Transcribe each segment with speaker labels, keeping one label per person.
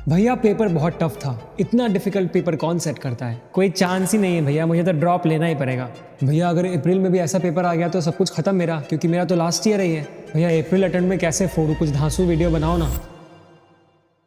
Speaker 1: भैया पेपर बहुत टफ था। इतना डिफिकल्ट पेपर कौन सेट करता है? कोई चांस ही नहीं है भैया, मुझे तो ड्रॉप लेना ही पड़ेगा। भैया अगर अप्रैल में भी ऐसा पेपर आ गया तो सब कुछ खत्म मेरा, क्योंकि मेरा तो लास्ट ईयर ही है। भैया अप्रैल अटेम्प्ट में कैसे फोड़ूं? कुछ धांसू वीडियो बनाओ ना।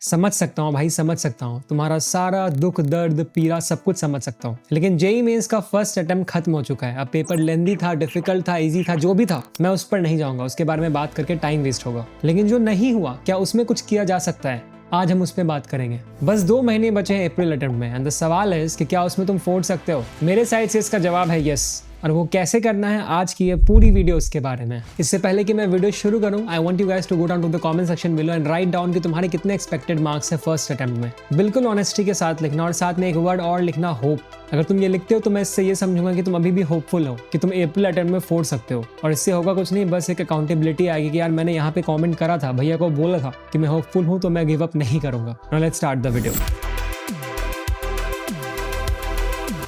Speaker 1: समझ सकता हूँ भाई, समझ सकता हूँ तुम्हारा सारा दुख दर्द पीड़ा सब कुछ समझ सकता हूँ, लेकिन जेईई मेंस का फर्स्ट अटेम्प्ट खत्म हो चुका है। अब पेपर लेंदी था, डिफिकल्ट था, इजी था, जो भी था, मैं उस पर नहीं जाऊंगा। उसके बारे में बात करके टाइम वेस्ट होगा। लेकिन जो नहीं हुआ, क्या उसमें कुछ किया जा सकता है? आज हम उस पर बात करेंगे। बस 2 महीने बचे हैं अप्रैल अटेम्प्ट में, एंड द सवाल है कि क्या उसमें तुम फोड़ सकते हो? मेरे साइड से इसका जवाब है यस। और वो कैसे करना है, आज की ये पूरी वीडियो उसके बारे में। इससे पहले कि मैं वीडियो शुरू करूं, I want you guys to go down to the comment section below and write down कि तुम्हारे कितने एक्सपेक्टेड मार्क्स है फर्स्ट अटेम्प्ट में। बिल्कुल ऑनेस्टी के साथ लिखना, और साथ में एक वर्ड और लिखना, होप। अगर तुम ये लिखते हो तो मैं इससे ये समझूंगा कि तुम अभी भी होपफुल हो कि तुम अप्रैल अटेम्प्ट में फोड़ सकते हो। और इससे होगा कुछ नहीं, बस एक अकाउंटेबिलिटी आएगी कि यार मैंने यहाँ पे कमेंट करा था, भैया को बोला था कि मैं होपफुल हूँ, तो मैं गिव अप नहीं करूंगा। Now let's start the video.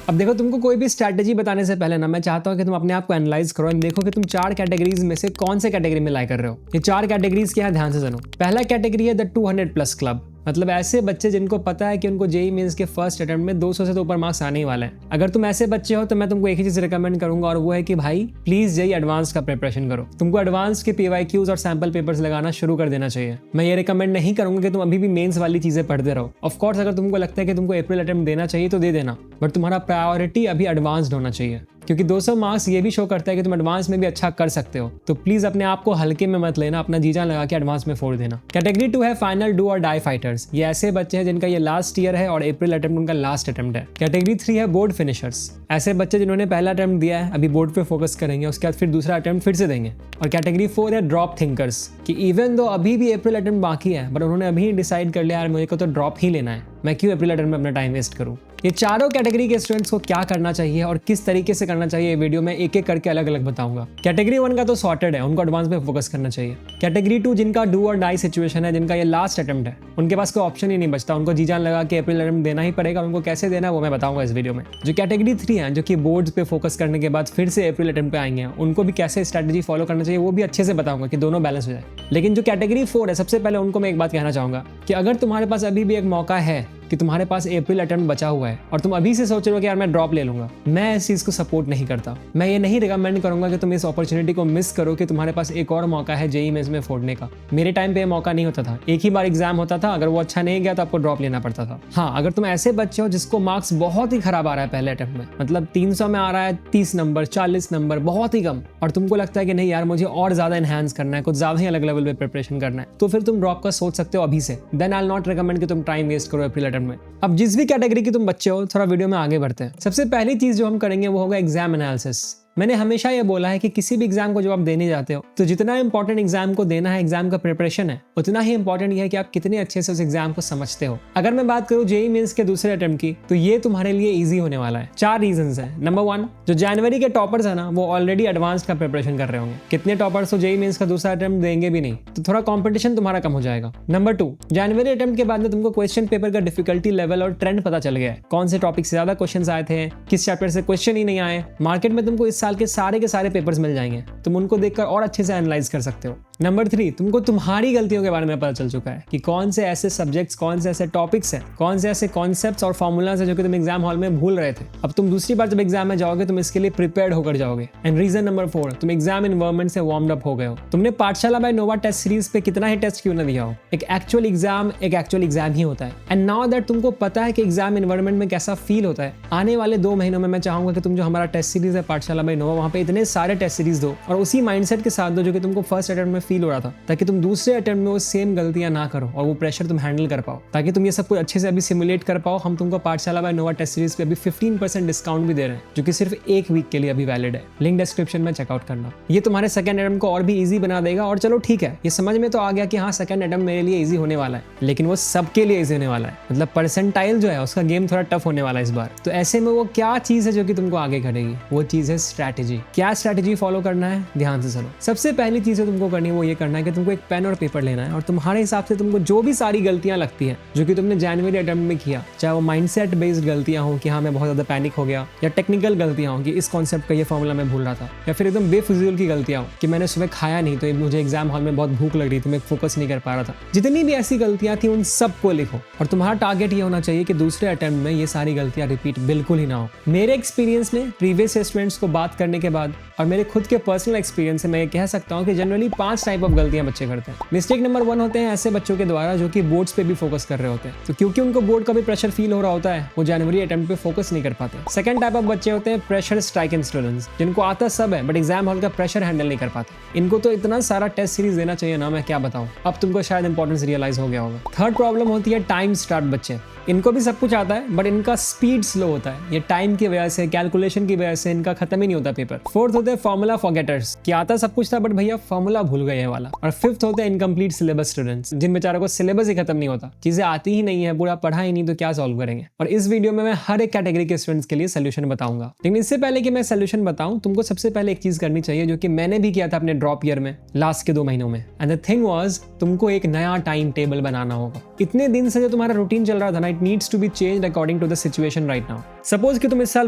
Speaker 1: अब देखो, तुमको कोई भी स्ट्रैटेजी बताने से पहले ना मैं चाहता हूँ कि तुम अपने आप को एनालाइज करो और देखो कि तुम 4 कैटेगरीज में से कौन से कैटेगरी में लाई कर रहे हो। ये 4 कैटेगरीज क्या है, ध्यान से सुनो। पहला कैटेगरी है द 200+ क्लब, मतलब ऐसे बच्चे जिनको पता है कि उनको जेईई मेंस के फर्स्ट अटेम्प्ट में 200 से तो ऊपर मार्क्स आने ही वाले हैं। अगर तुम ऐसे बच्चे हो तो मैं तुमको एक ही चीज रिकमेंड करूंगा, और वो है कि भाई प्लीज जेईई एडवांस का प्रिपरेशन करो। तुमको एडवांस के पीवाईक्यूज और सैंपल पेपर्स लगाना शुरू कर देना चाहिए। मैं ये रिकमेंड नहीं करूंगा कि तुम अभी भी मेंस वाली चीजें पढ़ते रहो। ऑफ कोर्स अगर तुमको लगता है कि तुमको अप्रैल अटेम्प्ट देना चाहिए तो दे देना, बट तुम्हारा प्रायोरिटी अभी एडवांस्ड होना चाहिए, क्योंकि 200 मार्क्स ये भी शो करता है कि तुम एडवांस में भी अच्छा कर सकते हो। तो प्लीज अपने आप को हल्के में मत लेना, अपना जीजा लगा के एडवांस में फोड़ देना। कैटेगरी 2 है फाइनल डू और डाई फाइटर्स। ये ऐसे बच्चे हैं जिनका ये लास्ट ईयर है और अप्रैल अटेम्प्ट उनका लास्ट अटेम्प्ट है। कैटेगरी 3 है बोर्ड फिनिशर्स। ऐसे बच्चे जिन्होंने पहला अटेम्प्ट दिया है, अभी बोर्ड पे फोकस करेंगे, उसके बाद फिर दूसरा अटेम्प्ट फिर से देंगे। और कैटेगरी 4 है ड्रॉप थिंकर्स, कि इवन दो अभी भी अप्रैल अटेम्प्ट बाकी है, बट उन्होंने अभी डिसाइड कर लिया यार मुझे को तो ड्रॉप ही लेना है, मैं क्यों अप्रैल अटेम्प्ट में अपना टाइम वेस्ट करूं। ये चारों कैटेगरी के स्टूडेंट्स को क्या करना चाहिए और किस तरीके से करना चाहिए, ये वीडियो में एक एक करके अलग अलग बताऊंगा। कैटेगरी 1 का तो सॉर्टेड है, उनको एडवांस पे फोकस करना चाहिए। कैटेगरी 2 जिनका डू और डाई सिचुएशन है, जिनका ये लास्ट अटेम्प्ट है, उनके पास कोई ऑप्शन ही नहीं बचता, उनको जी जान लगा कि अप्रैल अटेम्प्ट देना ही पड़ेगा। उनको कैसे देना है वो मैं बताऊंगा इस वीडियो में। जो कैटेगरी 3 है, जो कि बोर्ड्स पे फोकस करने के बाद फिर से अप्रैल अटेम्प्ट पे आएंगे, उनको भी कैसे स्ट्रेटजी फॉलो करना चाहिए वो भी अच्छे से बताऊंगा कि दोनों बैलेंस हो जाए। लेकिन जो कैटेगरी 4 है, सबसे पहले उनको मैं एक बात कहना चाहूंगा कि अगर तुम्हारे पास अभी भी एक मौका है कि तुम्हारे पास अप्रैल अटेम्प्ट बचा हुआ है और तुम अभी से सोच रहे हो कि यार मैं ड्रॉप ले लूंगा, मैं इस चीज को सपोर्ट नहीं करता। मैं ये नहीं रिकमेंड करूंगा कि तुम इस अपॉर्चुनिटी को मिस करो कि तुम्हारे पास एक और मौका है जेईई मेंस में फोड़ने का। मेरे टाइम पे ये मौका नहीं होता था, एक ही बार एग्जाम होता था, अगर वो अच्छा नहीं गया तो आपको ड्रॉप लेना पड़ता था। हाँ, अगर तुम ऐसे बच्चे हो जिसको मार्क्स बहुत ही खराब आ रहा है पहले अटेम्प्ट में, मतलब 300 में आ रहा है 30 नंबर 40 नंबर, बहुत ही कम, और तुमको लगता है कि नहीं यार मुझे और ज्यादा एनहांस करना है, कुछ ज्यादा ही अलग लेवल पे प्रिपरेशन करना है, तो फिर तुम ड्रॉप का सोच सकते हो अभी से। Then I will not recommend कि तुम टाइम वेस्ट करो अप्रैल अटेम्प्ट में। अब जिस भी कैटेगरी की तुम बच्चे हो, थोड़ा वीडियो में आगे बढ़ते हैं। सबसे पहली चीज जो हम करेंगे वो होगा एग्जाम एनालिसिस। मैंने हमेशा ये बोला है कि किसी भी एग्जाम को जब आप देने जाते हो तो जितना इंपॉर्टेंट एग्जाम को देना है, एग्जाम का प्रिपरेशन है, उतना ही इंपॉर्टेंट ये है कि आप कितने अच्छे से उस एग्जाम को समझते हो। अगर मैं बात करूं जेईई मेंस के दूसरे अटेम्प्ट की, तो ये तुम्हारे लिए इजी होने वाला है। 4 रीजंस हैं। नंबर 1, जो जनवरी के टॉपर्स है ना, वो ऑलरेडी एडवांस का प्रिपरेशन कर रहे होंगे। कितने टॉपर्स तो जेईई मेंस का दूसरा अटेम्प्ट देंगे भी नहीं, तो थोड़ा कॉम्पिटिशन तुम्हारा कम हो जाएगा। नंबर 2, जनवरी अटेम्प्ट के बाद में तुमको क्वेश्चन पेपर का डिफिकल्टी लेवल और ट्रेंड पता चल गया है, कौन से टॉपिक से ज्यादा क्वेश्चन आए थे, किस चैप्टर से क्वेश्चन ही नहीं आए। मार्केट में तुमको इस साल के सारे पेपर्स मिल जाएंगे, तुम उनको देखकर और अच्छे से एनालाइज कर सकते हो। नंबर 3, तुमको तुम्हारी गलतियों के बारे में पता चल चुका है कि कौन से ऐसे सब्जेक्ट्स, कौन से ऐसे टॉपिक्स हैं, कौन से ऐसे कॉन्सेप्ट्स और फॉर्मूलाज हैं जो कि तुम एग्जाम हॉल में भूल रहे थे। अब तुम दूसरी बार जब एग्जाम में जाओगे तुम इसके लिए प्रिपेयर्ड होकर जाओगे। एंड रीजन नंबर 4, तुम एग्जाम एनवायरनमेंट से वार्म्ड अप हो गए हो। तुमने पाठशाला बाय नोवा टेस्ट सीरीज पे कितना ही टेस्ट क्यों ना दिया हो, एक एक्चुअल एग्जाम ही होता है। एंड नाउ दैट तुमको पता है कि एग्जाम एनवायरनमेंट में कैसा फील होता है, आने वाले 2 महीनों में मैं चाहूंगा कि तुम जो हमारा टेस्ट सीरीज है पाठशाला बाय नोवा, वहां पे इतने सारे टेस्ट सीरीज दो और उसी माइंडसेट के साथ दो जो कि तुमको फर्स्ट अटेम्प्ट में फील हो रहा था, ताकि तुम दूसरे अटेम्प्ट में वो सेम गलतियां ना करो और वो प्रेशर तुम हैंडल कर पाओ, ताकि तुम ये सब कुछ अच्छे से अभी सिमुलेट कर पाओ। हम तुमको पाठशाला बाय नोवा टेस्ट सीरीज पे अभी 15% डिस्काउंट भी दे रहे हैं, जो कि सिर्फ 1 वीक के लिए अभी वैलिड है। लिंक डिस्क्रिप्शन में चेकआउट करना। ये तुम्हारे सेकंड अटेम्प्ट को और भी इजी बना देगा। और चलो ठीक है, ये समझ में तो आ गया कि हाँ सेकंड अटेम्प्ट मेरे लिए इजी होने वाला है, लेकिन वो सबके लिए इजी होने वाला है। मतलब परसेंटाइल जो है उसका गेम थोड़ा टफ होने वाला है इस बार। तो ऐसे में वो क्या चीज है जो कि तुमको आगे करेगी, वो चीज है स्ट्रैटेजी। क्या स्ट्रैटेजी फॉलो करना है, ध्यान से सुनो। सबसे पहली चीज तुमको करनी वो ये करना है कि तुमको एक पेन और पेपर लेना है और तुम्हारे हिसाब से तुमको जो भी सारी गलतियां लगती हैं जो कि तुमने जनवरी अटेम्प्ट में किया, चाहे वो माइंडसेट बेस्ड गलतियां हो कि हाँ मैं बहुत ज़्यादा पैनिक हो गया, या टेक्निकल गलतियां हो कि इस कॉन्सेप्ट का ये फॉर्मूला मैं भूल रहा था, या फिर एकदम बेफिजूल की गलतियां हो कि मैंने सुबह खाया नहीं तो मुझे एग्जाम हॉल में बहुत भूख लग रही थी, मैं फोकस नहीं कर पा रहा था। जितनी भी ऐसी गलतियां थी उन सबको लिखो और तुम्हारा टारगेट ये होना चाहिए कि दूसरे अटेम्प्ट में ये सारी गलतियां रिपीट बिल्कुल ही ना हो। मेरे एक्सपीरियंस में प्रीवियस स्टूडेंट्स को बात करने के बाद और मेरे खुद के पर्सनल एक्सपीरियंस से मैं ये कह सकता हूँ कि जनरली 5 टाइप ऑफ गलतियां बच्चे करते हैं। मिस्टेक नंबर 1 होते हैं ऐसे बच्चों के द्वारा जो कि बोर्ड्स पे भी फोकस कर रहे होते हैं, तो क्योंकि उनको बोर्ड का भी प्रेशर फील हो रहा होता है वो जनवरी अटेम्प्ट पे फोकस नहीं कर पाते। सेकंड टाइप ऑफ बच्चे होते हैं प्रेशर स्ट्राइकिंग स्टूडेंट्स, जिनको आता सब है बट एग्जाम हॉल का प्रेशर हैंडल नहीं कर पाते। इनको तो इतना सारा टेस्ट सीरीज देना चाहिए ना, मैं क्या बताऊं। अब तुमको शायद इंपॉर्टेंस रियलाइज हो गया होगा। थर्ड प्रॉब्लम होती है टाइम स्टार्ट बच्चे। इनको भी सब कुछ आता है बट इनका स्पीड स्लो होता है, ये टाइम की वजह से, कैलकुलेशन की वजह से इनका खत्म ही नहीं होता पेपर। फोर्थ होते हैं फॉर्मूला फॉरगेटर्स, कि आता सब कुछ था बट भैया फॉर्मूला भूल गए ये वाला। और फिफ्थ होते हैं इनकम्प्लीट सिलेबस स्टूडेंट्स, जिन बेचारों को सिलेबस ही खत्म नहीं होता, चीजें आती ही नहीं है, पूरा पढ़ा ही नहीं तो क्या सॉल्व करेंगे। और इस वीडियो में मैं हर एक कैटेगरी के स्टूडेंट्स के लिए सोल्यूशन बताऊंगा। लेकिन इससे पहले कि मैं सोल्यूशन बताऊं, तुमको सबसे पहले एक चीज करनी चाहिए जो कि मैंने भी किया था अपने ड्रॉप ईयर में लास्ट के 2 महीनों में, एंड द थिंग वाज तुमको एक नया टाइम टेबल बनाना होगा। इतने दिन से जो तुम्हारा रूटीन चल रहा था ना, it needs to be changed according to the situation right now. Suppose कि तुम इस साल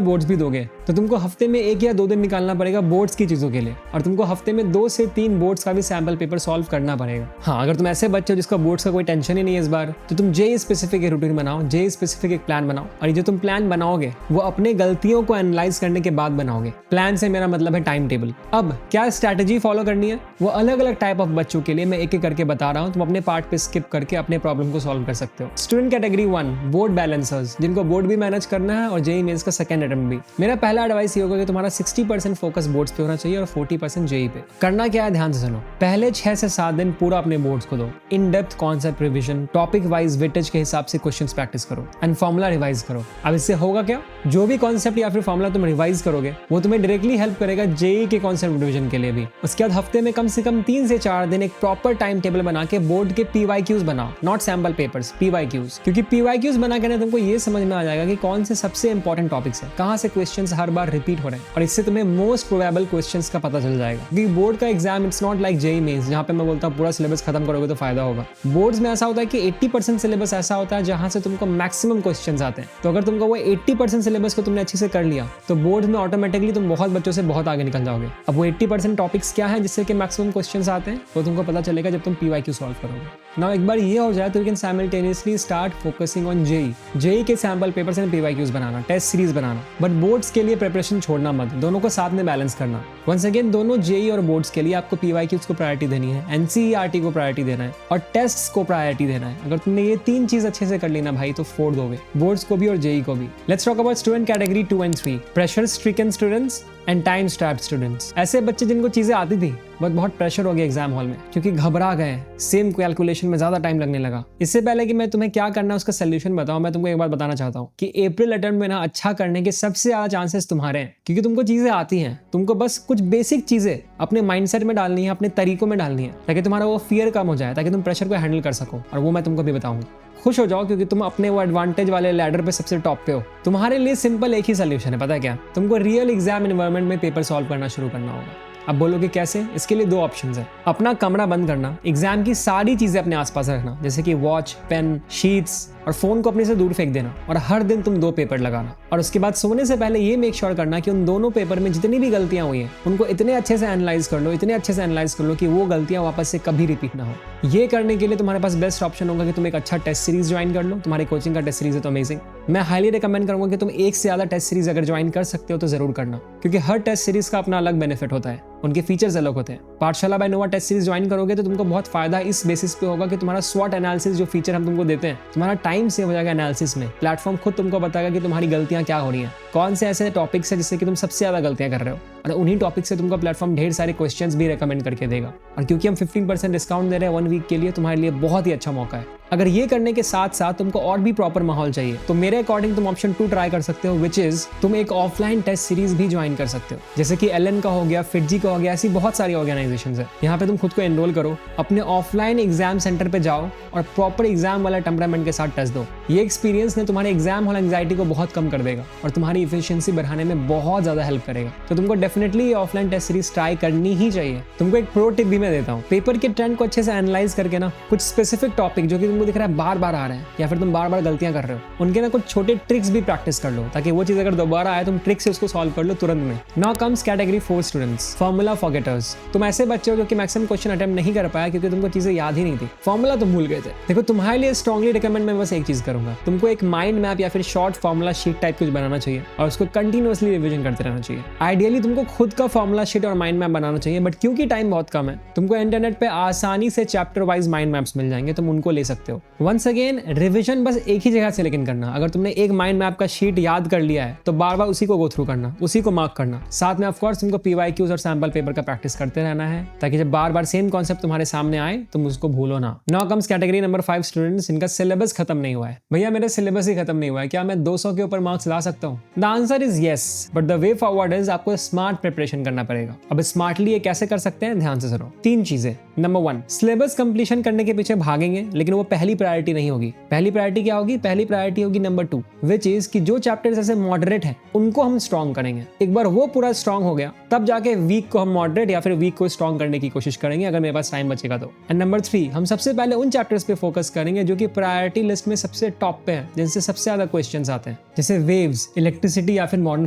Speaker 1: बोर्ड्स भी दोगे तो तुमको हफ्ते में 1 या 2 दिन निकालना पड़ेगा बोर्ड्स की चीजों के लिए, और तुमको हफ्ते में 2 से 3 बोर्ड्स का भी सैंपल पेपर सॉल्व करना पड़ेगा। हाँ, अगर तुम ऐसे बच्चे हो जिसका बोर्ड्स का कोई टेंशन ही नहीं है इस बार, तो तुम जेई स्पेसिफिक एक रूटीन बनाओ, जेई स्पेसिफिक एक प्लान बनाओ, और ये जो तुम प्लान बनाओगे वो अपने गलतियों को एनालाइज करने के बाद बनाओगे। प्लान से मेरा मतलब है टाइम टेबल। अब क्या स्ट्रैटेजी फॉलो करनी है वो अलग अलग टाइप ऑफ बच्चों के लिए मैं एक एक करके बता रहा हूँ। तुम अपने पार्ट पे स्किप करके अपने प्रॉब्लम को सॉल्व कर सकते हो। स्टूडेंट कैटेगरी 1 बोर्ड बैलेंसर्स, जिनको बोर्ड भी मैनेज करना है और जेई मेंस का सेकंड अटेम्प्ट भी। मेरा पहला एडवाइस ये होगा कि तुम्हारा 60% फोकस बोर्ड्स पे होना चाहिए और 40% जेई पे। करना क्या है ध्यान से सुनो। पहले 6 से 7 दिन पूरा अपने बोर्ड्स को दो, in depth concept revision, topic wise weightage के हिसाब से क्वेश्चंस प्रैक्टिस करो एंड फॉर्मूला रिवाइज करो। अब इससे होगा क्या, जो भी कॉन्सेप्ट या फिर फॉर्मूला तुम रिवाइज करोगे वो तुम्हें डायरेक्टली हेल्प करेगा जेई के कॉन्सेप्ट रिवीजन के लिए भी। उसके बाद हफ्ते में कम से कम 3 से 4 दिन एक प्रॉपर टाइम टेबल बना के बोर्ड के PYQs बनाओ, नॉट सैम्पल पेपर्स, PYQs। क्योंकि PYQs बना के तुमको ये समझ में आ जाएगा कि कौन से सबसे इंपॉर्टेंट टॉपिक्स है, कहाँ से क्वेश्चंस हर बार रिपीट हो रहे हैं, और इससे तुम्हें मोस्ट प्रोबेबल क्वेश्चंस का पता चल जाएगा। क्योंकि बोर्ड का exam it's not like JEE mains जहाँ पे मैं बोलता हूँ पूरा सिलेबस खत्म करोगे तो फायदा होगा। बोर्ड्स में ऐसा होता है कि 80% सिलेबस ऐसा होता है जहाँ से तुमको मैक्सिमम क्वेश्चंस आते हैं। तो अगर तुमको वो 80% सिलेबस को तुमने अच्छे से कर लिया तो बोर्ड में ऑटोमेटिकली तुम बहुत बच्चों से बहुत आगे निकल जाओगे। अब वो 80% टॉपिक्स क्या है जिससे कि मैक्सिमम क्वेश्चंस आते हैं वो तुमको पता चलेगा जब तुम PYQ सॉल्व करोगे। नाउ एक बार ये हो जाए तो you can simultaneously start focusing on JEE के सैंपल पेपर्स एंड PYQs बनाना, टेस्ट सीरीज बनाना। बट बोर्ड्स के लिए प्रिपरेशन छोड़ना मत, दोनों को साथ में बैलेंस करना। वंस अगेन दोनों जेई और बोर्ड्स के लिए आपको PYQs को प्रायोरिटी देनी है, NCERT को प्रायोरिटी देना है और टेस्ट्स को प्रायोरिटी देना है। अगर तुमने ये 3 चीज अच्छे से कर ली ना भाई तो फोड़ दोगे बोर्ड्स को भी और जेई को भी। Let's talk about student category 2 and 3, pressure stricken students and time strapped students. ऐसे बच्चे जिनको चीजें आती थी बट बहुत प्रेशर हो गया एग्जाम हॉल में क्योंकि घबरा गए, सेम कैलकुलेशन में ज्यादा टाइम लगने लगा। इससे पहले कि मैं तुम्हें क्या करना है उसका सोल्यूशन बताऊं, मैं तुमको एक बात बताना चाहता हूं कि अप्रैल अटेम्प्ट में ना अच्छा करने के सबसे ज्यादा चांसेस तुम्हारे हैं, क्योंकि तुमको चीजें आती हैं। तुमको बस कुछ बेसिक चीजें अपने माइंडसेट में डालनी है, अपने तरीकों में डालनी है, ताकि तुम्हारा वो फियर कम हो जाए, ताकि तुम प्रेशर को हैंडल कर सको। और वो मैं तुमको भी बताऊंगा। खुश हो जाओ क्योंकि तुम अपने वो एडवांटेज वाले लैडर पे सबसे टॉप पे हो। तुम्हारे लिए सिंपल एक ही सोल्यूशन है, पता है क्या? तुमको रियल एग्जाम एनवायरनमेंट में पेपर सॉल्व करना शुरू करना होगा। अब बोलोगे कैसे? इसके लिए 2 ऑप्शंस है। अपना कमरा बंद करना, एग्जाम की सारी चीजें अपने आसपास रखना, जैसे कि वॉच, पेन, शीट्स, और फोन को अपने से दूर फेंक देना, और हर दिन तुम 2 पेपर लगाना। और उसके बाद सोने से पहले ये मेक श्योर करना कि उन दोनों पेपर में जितनी भी गलतियां हुई हैं उनको इतने अच्छे से एनालाइज कर लो, इतने अच्छे से एनालाइज कर लो कि वो गलतियां वापस से कभी रिपीट ना हो। ये करने के लिए तुम्हारे पास बेस्ट ऑप्शन होगा कि तुम एक अच्छा टेस्ट सीरीज ज्वाइन कर लो। तुम्हारी कोचिंग का टेस्ट सीरीज है तो अमेजिंग। मैं हाईली रिकमेंड करूंगा कि तुम 1 से ज्यादा टेस्ट सीरीज अगर ज्वाइन कर सकते हो तो जरूर करना, क्योंकि हर टेस्ट सीरीज का अपना अलग बेनिफिट होता है, उनके फीचर्स अलग होते हैं। पाठशाला by Nova test series join करोगे तो तुमको बहुत फायदा इस बेसिस पे होगा कि तुम्हारा स्वॉट एनालिसिस जो फीचर हम तुमको देते हैं, तुम्हारा टाइम सेव हो जाएगा एनालिसिस में। प्लेटफॉर्म खुद तुमको बताएगा कि तुम्हारी गलतियां क्या हो रही हैं, कौन से ऐसे टॉपिक्स है जिससे कि तुम सबसे ज्यादा गलतियां कर रहे हो, और उन्हीं टॉपिक से तुमको प्लेटफॉर्म ढेर सारे क्वेश्चंस भी रेकमेंड करके देगा। और क्योंकि हम 15% डिस्काउंट दे रहे हैं 1 वीक के लिए, तुम्हारे लिए बहुत ही अच्छा मौका है। अगर ये करने के साथ साथ तुमको और भी प्रॉपर माहौल चाहिए तो मेरे अकॉर्डिंग तुम ऑप्शन 2 ट्राई कर सकते हो, विच इज तुम एक ऑफलाइन टेस्ट सीरीज भी ज्वाइन कर सकते हो, जैसे कि एलन का हो गया, फिटजी का हो गया, ऐसी बहुत सारी ऑर्गेनाइजेशंस है। यहाँ पे तुम खुद को एनरोल करो, अपने ऑफलाइन एग्जाम सेंटर पे जाओ और प्रॉपर एग्जाम वाला टेम्परामेंट के साथ टेस्ट दो। ये एक्सपीरियंस ने तुम्हारे एग्जाम हॉल एंग्जाइटी को बहुत कम कर देगा और तुम्हारी इफिशियंसी बढ़ाने में बहुत ज्यादा हेल्प करेगा। तो तुमको definitely offline test series try करनी ही चाहिए। तुमको एक प्रो टिप भी मैं देता हूँ, पेपर के ट्रेंड को अच्छे से एनालाइज करके ना कुछ स्पेसिफिक टॉपिक जो कि तुमको दिख रहा है बार बार आ रहे हैं या फिर तुम बार बार गलतियां कर रहे हो, उनके ना कुछ छोटे ट्रिक्स भी प्रैक्टिस कर लो, ताकि वो चीज अगर दोबारा आए तुम ट्रिक से उसको सॉल्व कर लो तुरंत में। Now comes category 4 students, formula forgetters. तुम ऐसे बच्चे हो जो कि मैक्सिमम क्वेश्चन अटेम्प्ट नहीं कर पाया क्योंकि तुमको चीजें याद ही नहीं थी, फार्मूला तुम भूल गए थे। देखो तुम्हारे लिए स्ट्रांगली रिकमेंड मैं बस एक चीज करूंगा, तुमको एक माइंड मैप या फिर शॉर्ट फार्मूला शीट टाइप कुछ बनाना चाहिए और उसको कंटिन्यूअसली रिवीजन करते रहना चाहिए। आइडियली तुमको खुद का फार्मूला शीट और माइंड मैप बनाना चाहिए, बट क्योंकि टाइम बहुत कम है तुमको इंटरनेट पे आसानी से चैप्टर वाइज माइंड मैप्स मिल जाएंगे, तुम उनको ले सकते हो। वंस अगेन रिवीजन बस एक ही जगह से लेकिन करना। अगर तुमने एक माइंड मैप का शीट याद कर लिया है तो बार बार उसी को गो थ्रू करना, उसी को मार्क करना। साथ में ऑफ कोर्स तुमको पीवाईक्यूज और सैंपल पेपर का प्रैक्टिस करते रहना है, ताकि जब बार बार सेम कॉन्सेप्ट तुम्हारे सामने आए तुम उसको भूलो ना। Now comes category number 5 students, इनका सिलेबस खत्म नहीं हुआ है। भैया मेरा सिलेबस ही खत्म नहीं हुआ है, क्या मैं 200 के ऊपर मार्क्स ला सकता हूँ? The answer is yes, but the way forward is आपको स्मार्ट प्रिपरेशन करना पड़ेगा। अब स्मार्टली ये कैसे कर सकते हैं, ध्यान से सुनो। 3 चीजें। नंबर 1, सिलेबस कंप्लीशन करने के पीछे भागेंगे, लेकिन वो पहली प्रायोरिटी नहीं होगी। पहली प्रायोरिटी क्या होगी? पहली प्रायोरिटी होगी नंबर 2, विच इज कि जो चैप्टर्स ऐसे मॉडरेट हैं उनको हम स्ट्रॉन्ग करेंगे। एक बार वो पूरा स्ट्रॉन्ग हो गया तब जाके वीक को हम मॉडरेट या फिर वीक को स्ट्रॉन्ग करने की कोशिश करेंगे, अगर मेरे पास टाइम बचेगा तो। एंड नंबर 3, हम सबसे पहले उन चैप्टर्स पे फोकस करेंगे जो कि प्रायोरिटी लिस्ट में सबसे टॉप पे हैं, जिनसे सबसे ज्यादा क्वेश्चंस आते हैं, जैसे वेव्स, इलेक्ट्रिसिटी या फिर मॉडर्न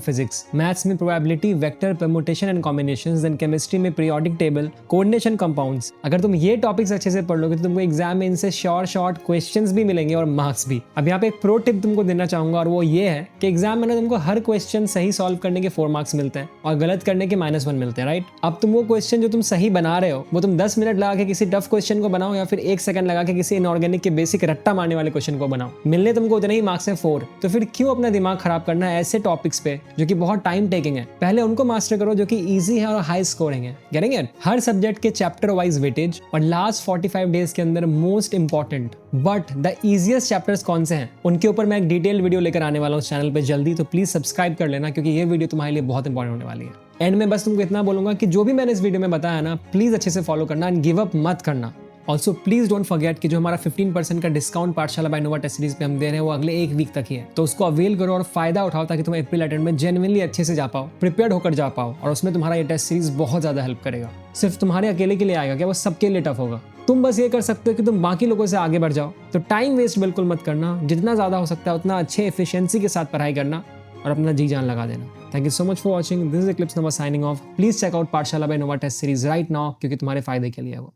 Speaker 1: फिजिक्स। मैथ्स में probability, vector, permutation and combinations, then chemistry में पीरियोडिक टेबल, कोऑर्डिनेशन कंपाउंड्स। अगर तुम ये टॉपिक्स अच्छे से पढ़ लोगे तो तुमको एग्जाम में इनसे शॉर्ट क्वेश्चंस भी मिलेंगे और मार्क्स भी। अब यहाँ पे एक प्रो टिप तुमको देना चाहूंगा और वो ये है कि एग्जाम में ना तुमको हर क्वेश्चन सही सॉल्व करने के 4 मार्क्स मिलते हैं और गलत करने के -1 मिलते हैं, राइट? अब तुम वो क्वेश्चन जो तुम सही बना रहे हो वो तुम 10 मिनट लगा के किसी टफ क्वेश्चन को बनाओ या फिर 1 सेकंड लगा के किसी इनऑर्गेनिक के बेसिक रट्टा मारने वाले क्वेश्चन को बनाओ, मिलने तुमको उतने ही मार्क्स हैं 4। तो फिर क्यों अपना दिमाग खराब करना है ऐसे टॉपिक्स पे जो कि बहुत टाइम टेकिंग है? पहले उनको मास्टर करो जो कि इजी है और हाई स्कोरिंग है। Getting it? हर सब्जेक्ट के चैप्टर वाइज वेटेज और लास्ट 45 डेज के अंदर most important but the easiest chapters कौन से हैं उनके ऊपर मैं एक डिटेल वीडियो लेकर आने वाला हूँ चैनल पे जल्दी, तो प्लीज सब्सक्राइब कर लेना क्योंकि ये वीडियो तुम्हारे लिए बहुत इंपॉर्टेंट होने वाली है। एंड में बस तुमको इतना बोलूंगा कि जो भी मैंने इस वीडियो में बताया ना, प्लीज अच्छे से फॉलो करना एंड गिव अप मत करना। ऑल्सो प्लीज डोंट फॉरगेट कि जो हमारा 15% का डिस्काउंट पाठशाला बाय नोवा टेस्ट सीरीज पे हम दे रहे हैं वो अगले 1 वीक तक ही है, तो उसको अवेल करो और फायदा उठाओ ताकि तुम अप्रैल अटेम्प्ट में जेन्युइनली अच्छे से जा पाओ, प्रिपेयर्ड होकर जा पाओ और उसमें तुम्हारा ये टेस्ट सीरीज बहुत ज्यादा हेल्प करेगा। सिर्फ तुम्हारे अकेले के लिए आएगा क्या? वो सबके लिए टफ होगा। तुम बस ये कर सकते हो कि तुम बाकी लोगों से आगे बढ़ जाओ। तो टाइम वेस्ट बिल्कुल मत करना, जितना ज्यादा हो सकता है उतना अच्छे एफिशिएंसी के साथ पढ़ाई करना और अपना जी जान लगा देना। Thank you so much for watching, this is Eclipse Nova signing off. Please check out Pathshala by Nova test series right now क्योंकि तुम्हारे फायदे के लिए है वो।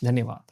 Speaker 1: धन्यवाद।